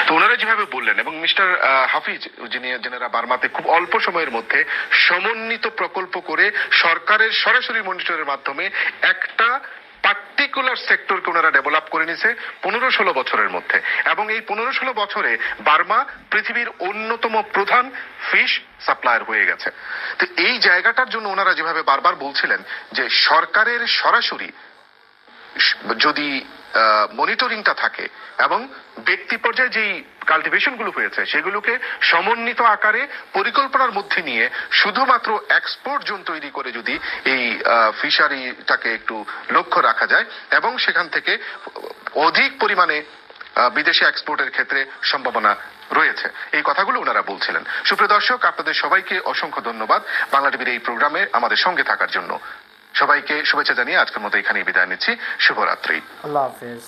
তো ওনারা যেভাবে বললেন এবং মিস্টার হাফিজ যেনারা বার্মাতে খুব অল্প সময়ের মধ্যে সমন্বিত প্রকল্প করে সরকারের সরাসরি মনিটরের মাধ্যমে একটা পার্টিকুলার সেক্টরকে ওনারা ডেভেলপ করে নিছে 15-16 বছরের মধ্যে, এবং এই 15-16 বছরে বার্মা পৃথিবীর অন্যতম প্রধান ফিশ সাপ্লায়ার হয়ে গেছে। তো এই জায়গাটার জন্য ওনারা যেভাবে বারবার বলছিলেন যে সরকারের সরাসরি যদি মনিটরিংটা থাকে এবং ব্যক্তি পর্যায়ে যেই কাল্টিভেশন গুলো হয়েছে সেগুলোকে সমন্বিত আকারে পরিকল্পনার মধ্যে নিয়ে শুধুমাত্র এক্সপোর্ট জোন তৈরি করে যদি এই ফিশারিটাকে একটু লক্ষ্য রাখা যায় এবং সেখান থেকে অধিক পরিমাণে বিদেশি এক্সপোর্টের ক্ষেত্রে সম্ভাবনা রয়েছে, এই কথাগুলো ওনারা বলছিলেন। সুপ্রিয় দর্শক, আপনাদের সবাইকে অসংখ্য ধন্যবাদ বাংলা টিভির এই প্রোগ্রামে আমাদের সঙ্গে থাকার জন্য। সবাইকে শুভেচ্ছা জানিয়ে আজকের মতো এখানেই বিদায় নিচ্ছি। শুভরাত্রি। আল্লাহ হাফেজ।